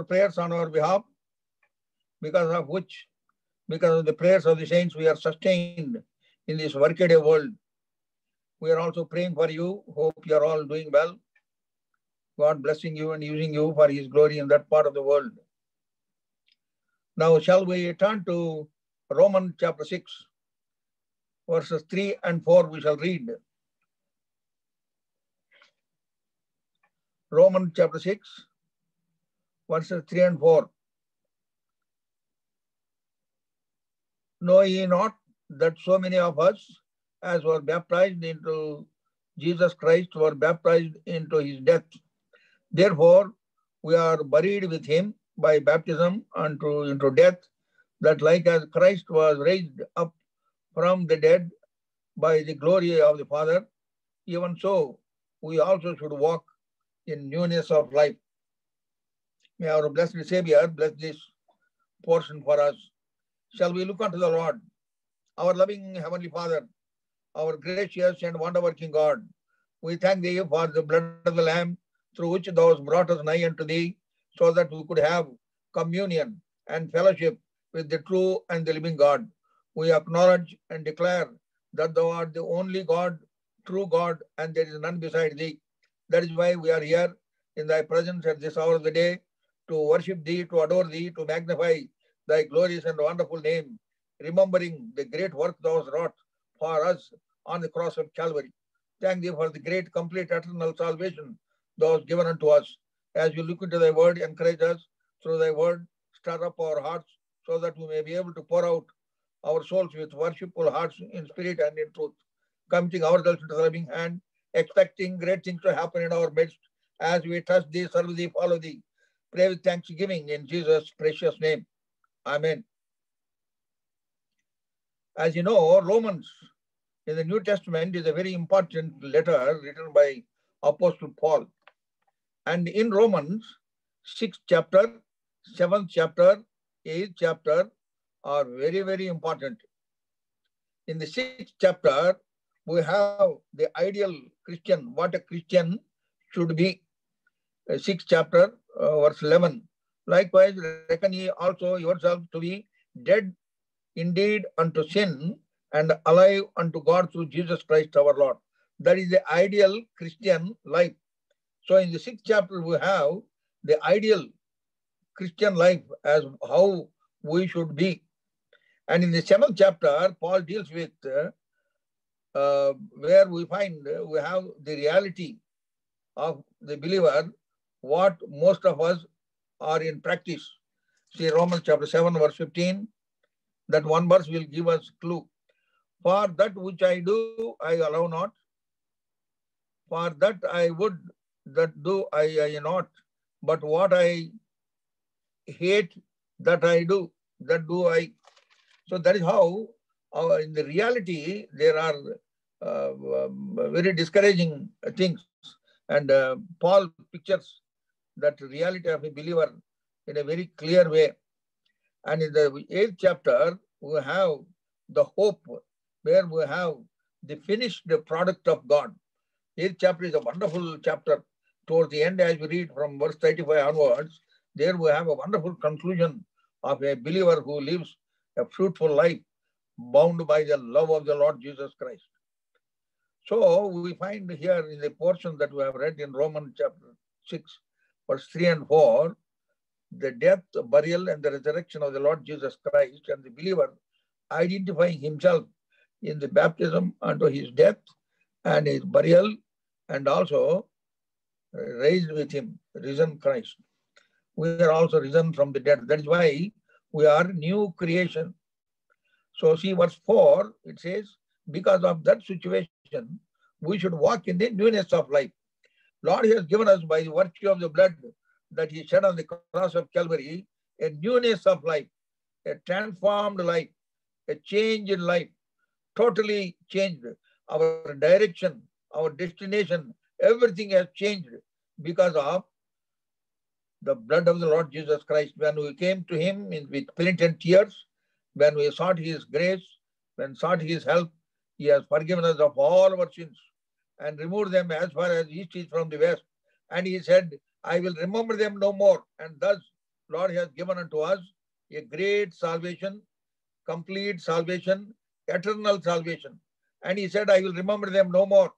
prayers on our behalf, because of the prayers of the saints, we are sustained in this workaday world. We are also praying for you. Hope you are all doing well. God blessing you and using you for His glory in that part of the world. Now, shall we turn to Romans chapter 6, verses 3 and 4, we shall read. Romans chapter 6, verses 3 and 4. Know ye not that so many of us, as were baptized into Jesus Christ, were baptized into His death? Therefore, we are buried with Him by baptism into death, that like as Christ was raised up from the dead by the glory of the Father, even so we also should walk in newness of life. May our blessed Savior bless this portion for us. Shall we look unto the Lord, our loving Heavenly Father, our gracious and wonder-working God? We thank Thee for the blood of the Lamb, through which Thou hast brought us nigh unto Thee, so that we could have communion and fellowship with the true and the living God. We acknowledge and declare that Thou art the only God, true God, and there is none beside Thee. That is why we are here in Thy presence at this hour of the day, to worship Thee, to adore Thee, to magnify Thy glorious and wonderful name, remembering the great work Thou hast wrought for us on the cross of Calvary. Thank Thee for the great, complete, eternal salvation Thou hast given unto us. As we look into Thy word, encourage us through Thy word, stir up our hearts, so that we may be able to pour out our souls with worshipful hearts in spirit and in truth, committing ourselves into the loving hand, expecting great things to happen in our midst as we trust Thee, serve Thee, follow Thee. Pray with thanksgiving in Jesus' precious name. Amen. As you know, Romans in the New Testament is a very important letter written by Apostle Paul. And in Romans, 6th chapter, 7th chapter, 8th chapter are very, very important. In the 6th chapter, we have the ideal Christian, what a Christian should be. 6th chapter, verse 11. Likewise, reckon ye also yourselves to be dead indeed unto sin, and alive unto God through Jesus Christ our Lord. That is the ideal Christian life. So in the 6th chapter, we have the ideal Christian life as how we should be. And in the 7th chapter, Paul deals with where we find we have the reality of the believer, what most of us are in practice. See Romans chapter 7, verse 15. That one verse will give us clue. For that which I do, I allow not. For that I would, that do I not. But what I hate, that I do, that do I. So that is how, in the reality, there are very discouraging things. And Paul pictures that reality of a believer in a very clear way. And in the 8th chapter, we have the hope, where we have the finished product of God. 8th chapter is a wonderful chapter. Towards the end, as we read from verse 35 onwards, there we have a wonderful conclusion of a believer who lives a fruitful life, bound by the love of the Lord Jesus Christ. So we find here in the portion that we have read in Romans chapter 6, verse 3 and 4, the death, burial, and the resurrection of the Lord Jesus Christ, and the believer identifying himself in the baptism unto His death and His burial, and also raised with Him, risen Christ. We are also risen from the dead. That is why we are new creation. So see verse 4, it says, because of that situation, we should walk in the newness of life. Lord has given us by the virtue of the blood that He shed on the cross of Calvary, a newness of life, a transformed life, a change in life, totally changed. Our direction, our destination, everything has changed because of the blood of the Lord Jesus Christ. When we came to Him with penitent tears, when we sought His grace, when sought His help, He has forgiven us of all our sins and removed them as far as east is from the west. And He said, I will remember them no more. And thus Lord has given unto us a great salvation, complete salvation, eternal salvation. And he said, I will remember them no more.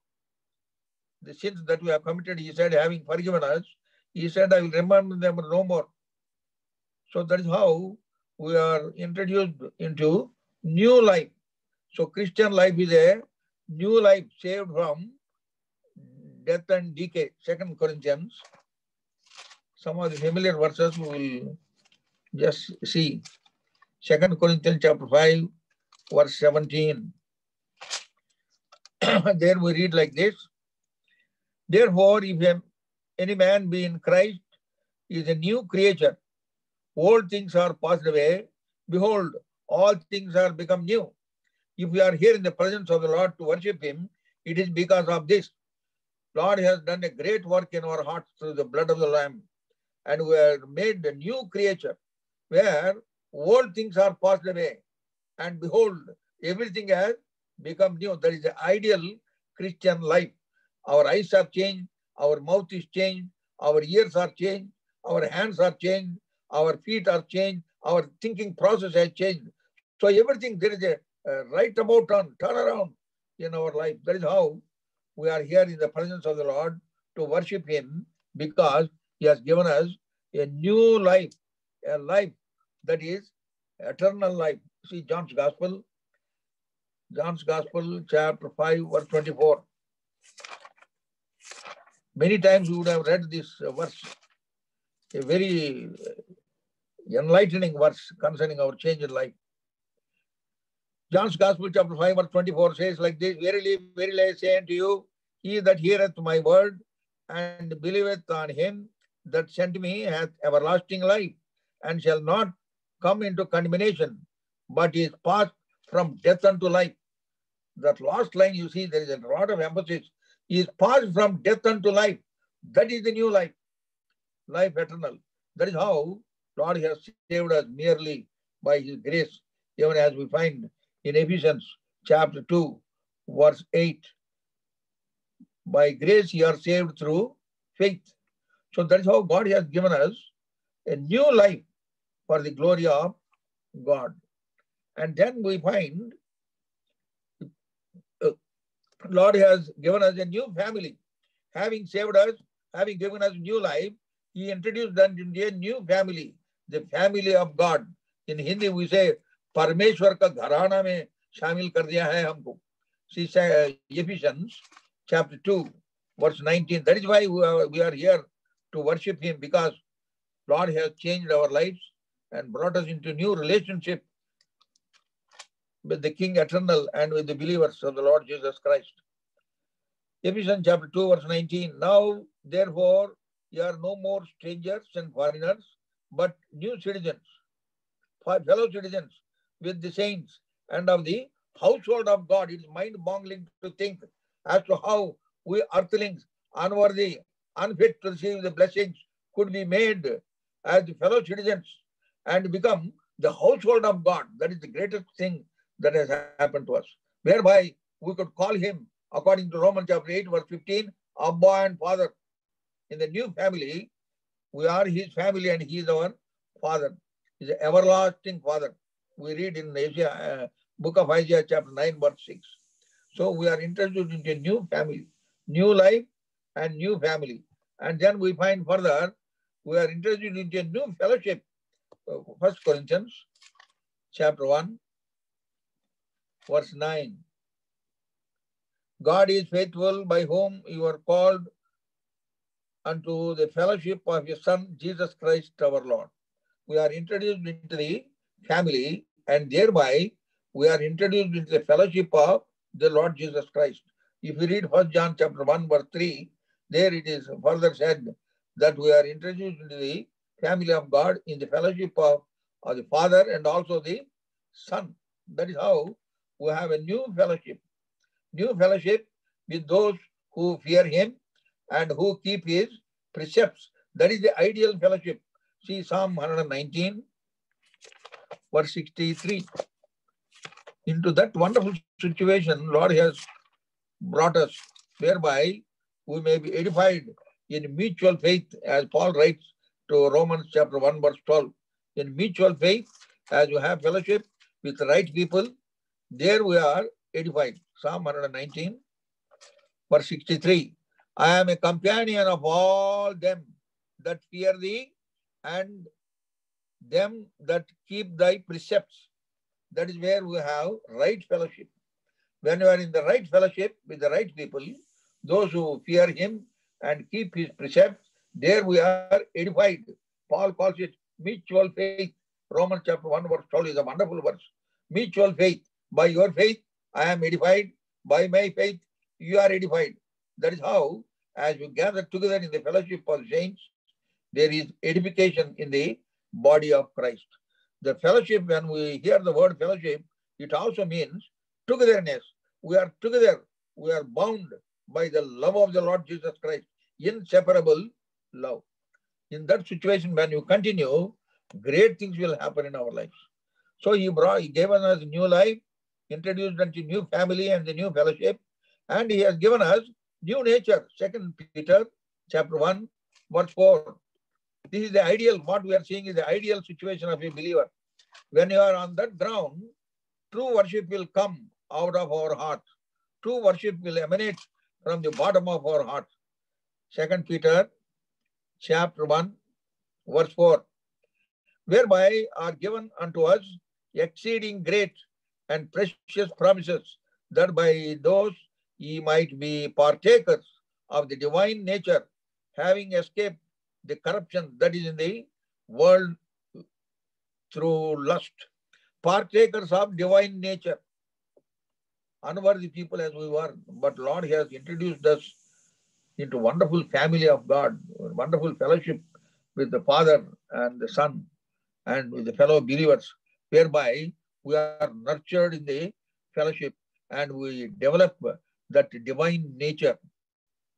The sins that we have committed, he said, having forgiven us, he said, I will remember them no more. So that is how we are introduced into new life. So Christian life is a new life saved from death and decay. 2 Corinthians. Some of the familiar verses we will just see. 2 Corinthians chapter 5, verse 17. There we read like this. Therefore, if any man be in Christ, he is a new creature. Old things are passed away. Behold, all things are become new. If we are here in the presence of the Lord to worship him, it is because of this. Lord has done a great work in our hearts through the blood of the Lamb. And we are made a new creature where old things are passed away. And behold, everything has become new. That is the ideal Christian life. Our eyes are changed, our mouth is changed, our ears are changed, our hands are changed, our feet are changed, our thinking process has changed. So everything, there is a right about turn around in our life. That is how we are here in the presence of the Lord to worship him, because he has given us a new life, a life that is eternal life. See John's Gospel, chapter 5, verse 24. Many times you would have read this verse, a very enlightening verse concerning our change in life. John's Gospel, chapter 5, verse 24 says like this, Verily, verily, I say unto you, he that heareth my word and believeth on him that sent me hath everlasting life, and shall not come into condemnation, but is passed from death unto life. That last line, you see, there is a lot of emphasis. He is passed from death unto life. That is the new life, life eternal. That is how Lord has saved us merely by his grace, even as we find in Ephesians chapter 2, verse 8. By grace you are saved through faith. So that is how God has given us a new life for the glory of God. And then we find Lord has given us a new family. Having saved us, having given us new life, he introduced them into a new family, the family of God. In Hindi we say, Parmeshwar ka gharana mein shamil kar diya hai humko. See Ephesians chapter 2, verse 19. That is why we are here to worship him, because Lord has changed our lives and brought us into new relationship with the King eternal and with the believers of the Lord Jesus Christ. Ephesians chapter 2, verse 19. Now, therefore, you are no more strangers and foreigners, but new citizens, fellow citizens with the saints and of the household of God. It is mind-boggling to think as to how we earthlings, unworthy, unfit to receive the blessings, could be made as fellow citizens and become the household of God. That is the greatest thing that has happened to us, whereby we could call him, according to Romans chapter 8, verse 15, Abba and Father. In the new family, we are his family and he is our Father. He is an everlasting Father. We read in the book of Isaiah chapter 9, verse 6. So we are introduced into a new family, new life and new family. And then we find further, we are introduced into a new fellowship. 1 Corinthians chapter 1, verse 9. God is faithful, by whom you are called unto the fellowship of his Son, Jesus Christ our Lord. We are introduced into the family, and thereby we are introduced into the fellowship of the Lord Jesus Christ. If you read 1 John chapter 1, verse 3, there it is further said that we are introduced into the family of God in the fellowship of the Father and also the Son. That is how we have a new fellowship with those who fear him and who keep his precepts. That is the ideal fellowship. See Psalm 119, verse 63. Into that wonderful situation, Lord has brought us, whereby we may be edified in mutual faith, as Paul writes to Romans chapter 1 verse 12. In mutual faith, as you have fellowship with the right people, there we are edified. Psalm 119 verse 63. I am a companion of all them that fear thee and them that keep thy precepts. That is where we have right fellowship. When you are in the right fellowship with the right people, those who fear him and keep his precepts, there we are edified. Paul calls it mutual faith. Romans chapter 1 verse 12 is a wonderful verse. Mutual faith. By your faith, I am edified. By my faith, you are edified. That is how, as you gather together in the fellowship of saints, there is edification in the body of Christ. The fellowship, when we hear the word fellowship, it also means togetherness. We are together. We are bound by the love of the Lord Jesus Christ. Inseparable love. In that situation, when you continue, great things will happen in our lives. So he gave us new life, introduced us to new family and the new fellowship, and he has given us new nature. 2 Peter chapter 1, verse 4. This is the ideal, what we are seeing is the ideal situation of a believer. When you are on that ground, true worship will come out of our heart. True worship will emanate from the bottom of our heart. 2 Peter chapter 1, verse 4. Whereby are given unto us exceeding great and precious promises, that by those ye might be partakers of the divine nature, having escaped the corruption that is in the world through lust. Partakers of divine nature. Unworthy people as we were, but Lord has introduced us into wonderful family of God, wonderful fellowship with the Father and the Son and with the fellow believers, whereby we are nurtured in the fellowship and we develop that divine nature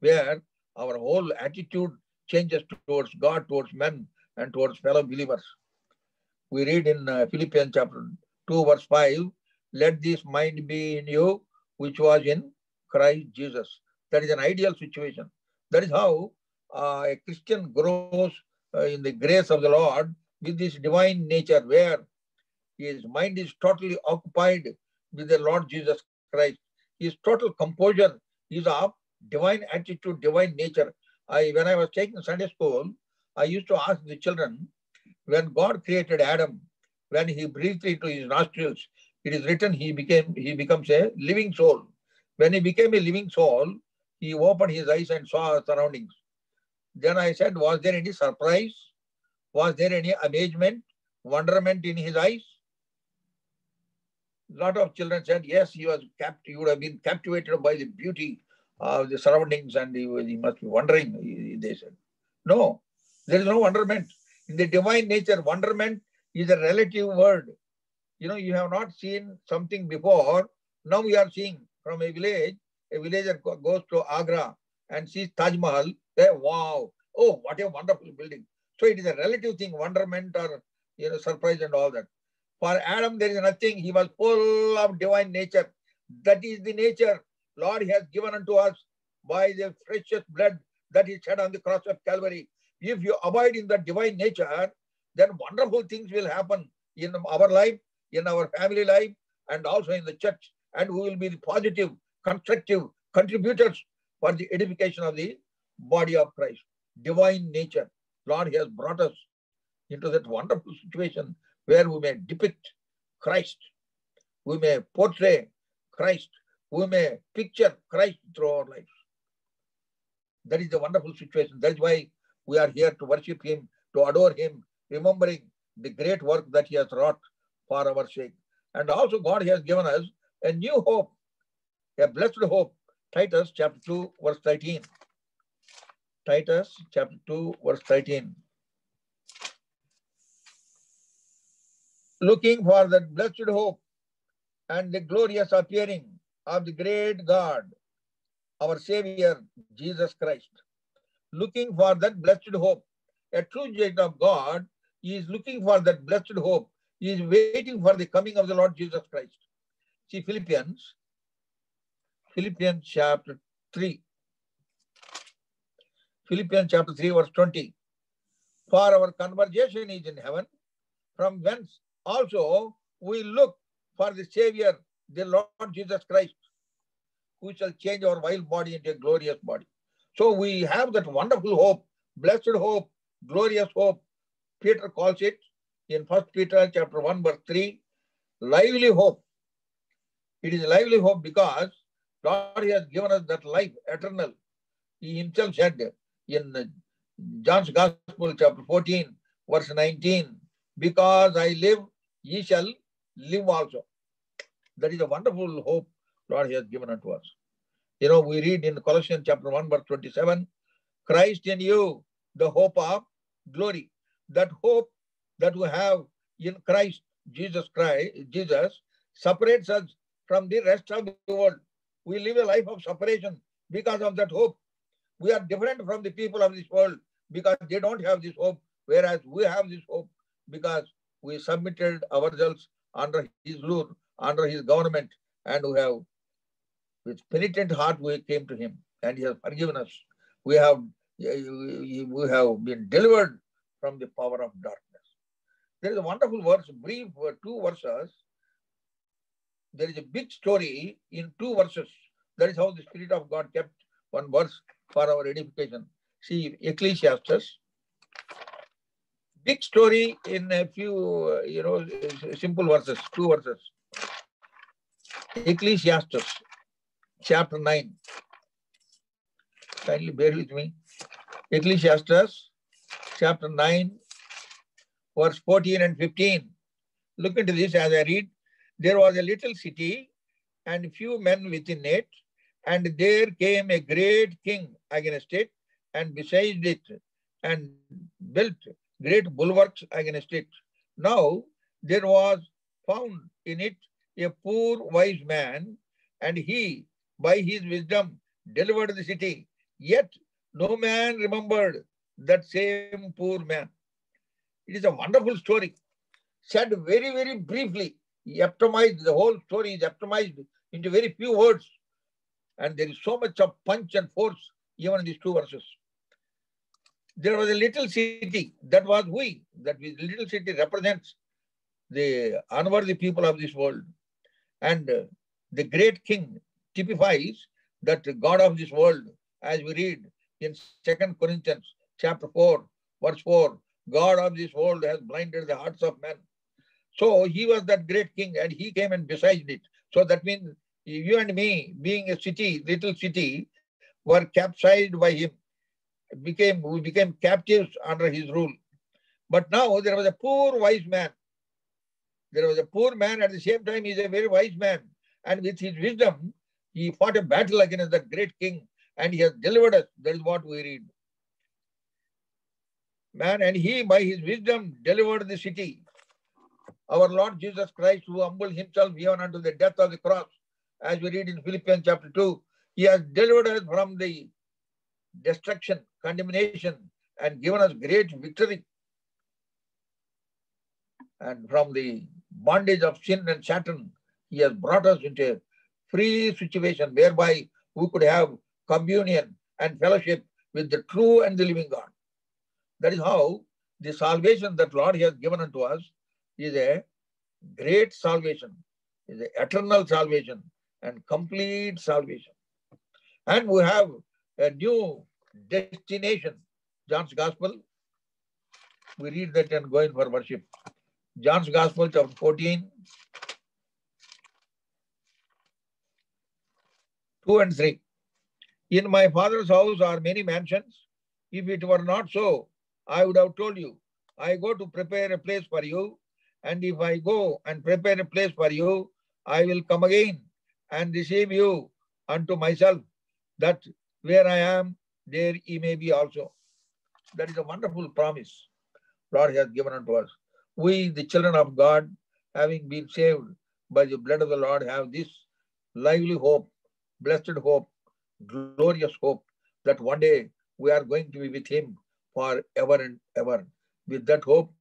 where our whole attitude changes towards God, towards men, and towards fellow believers. We read in Philippians chapter 2, verse 5, let this mind be in you, which was in Christ Jesus. That is an ideal situation. That is how a Christian grows in the grace of the Lord with this divine nature, where his mind is totally occupied with the Lord Jesus Christ. His total composure is of divine attitude, divine nature. When I was taking Sunday school, I used to ask the children, when God created Adam, when he breathed into his nostrils, it is written he becomes a living soul. When he became a living soul, he opened his eyes and saw surroundings. Then I said, was there any surprise? Was there any amazement, wonderment in his eyes? A lot of children said, yes, he would have been captivated by the beauty of the surroundings and he must be wondering, they said. No, there is no wonderment. In the divine nature, wonderment is a relative word. You know, you have not seen something before. Now we are seeing from a village, a villager goes to Agra and sees Taj Mahal. They, wow, oh, what a wonderful building. So it is a relative thing, wonderment or surprise and all that. For Adam, there is nothing. He was full of divine nature. That is the nature Lord has given unto us by the precious blood that He shed on the cross of Calvary. If you abide in the divine nature, then wonderful things will happen in our life, in our family life, and also in the church. And we will be the positive, constructive contributors for the edification of the body of Christ. Divine nature. Lord has brought us into that wonderful situation where we may depict Christ, we may portray Christ, we may picture Christ through our lives. That is the wonderful situation. That is why we are here to worship Him, to adore Him, remembering the great work that He has wrought for our sake. And also God has given us a new hope, a blessed hope. Titus chapter 2, verse 13. Titus chapter 2, verse 13. Looking for that blessed hope and the glorious appearing of the great God, our Savior, Jesus Christ. Looking for that blessed hope. A true child of God is looking for that blessed hope. He is waiting for the coming of the Lord Jesus Christ. See Philippians chapter 3. Philippians chapter 3, verse 20. For our conversation is in heaven, from whence also we look for the Savior, the Lord Jesus Christ, who shall change our vile body into a glorious body. So we have that wonderful hope, blessed hope, glorious hope. Peter calls it in 1 Peter chapter 1, verse 3, lively hope. It is lively hope because God has given us that life eternal. He himself said in John's Gospel, chapter 14, verse 19, because I live, ye shall live also. That is a wonderful hope God has given unto us. You know, we read in Colossians chapter 1, verse 27, Christ in you, the hope of glory. That hope that we have in Christ, Jesus separates us from the rest of the world. We live a life of separation because of that hope. We are different from the people of this world because they don't have this hope, whereas we have this hope because we submitted ourselves under his rule, under his government, and we have, with penitent heart, we came to him and he has forgiven us. We have been delivered from the power of darkness. There is a wonderful verse, brief 2 verses. There is a big story in 2 verses. That is how the Spirit of God kept one verse for our edification. See, Ecclesiastes. Big story in a few, simple verses, 2 verses. Ecclesiastes, chapter 9. Kindly bear with me. Ecclesiastes, chapter 9, verse 14 and 15. Look into this as I read. There was a little city and few men within it, and there came a great king against it and besieged it and built great bulwarks against it. Now there was found in it a poor wise man, and he by his wisdom delivered the city. Yet no man remembered that same poor man. It is a wonderful story, said very, very briefly. Epitomized, the whole story is epitomized into very few words. And there is so much of punch and force even in these 2 verses. There was a little city, that was we. That little city represents the unworthy people of this world. And the great king typifies that God of this world, as we read in 2 Corinthians chapter 4, verse 4, God of this world has blinded the hearts of men. So he was that great king and he came and besieged it. So that means you and me, being a city, little city, were capsized by him. We became captives under his rule. But now there was a poor wise man. There was a poor man, at the same time he is a very wise man. And with his wisdom, he fought a battle against that great king and he has delivered us. That is what we read. Man, and he by his wisdom delivered the city. Our Lord Jesus Christ, who humbled himself even unto the death of the cross, as we read in Philippians chapter 2, he has delivered us from the destruction, condemnation, and given us great victory. And from the bondage of sin and Satan, he has brought us into a free situation whereby we could have communion and fellowship with the true and the living God. That is how the salvation that Lord has given unto us is a great salvation, is an eternal salvation and complete salvation. And we have a new destination. John's Gospel, we read that and go in for worship. John's Gospel, chapter 14, 2 and 3. In my Father's house are many mansions. If it were not so, I would have told you. I go to prepare a place for you. And if I go and prepare a place for you, I will come again and receive you unto myself, that where I am, there ye may be also. That is a wonderful promise God has given unto us. We, the children of God, having been saved by the blood of the Lord, have this lively hope, blessed hope, glorious hope, that one day we are going to be with him forever and ever. With that hope,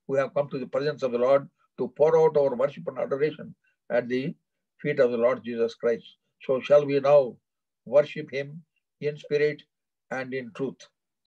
we have come to the presence of the Lord to pour out our worship and adoration at the feet of the Lord Jesus Christ. So shall we now worship him in spirit and in truth.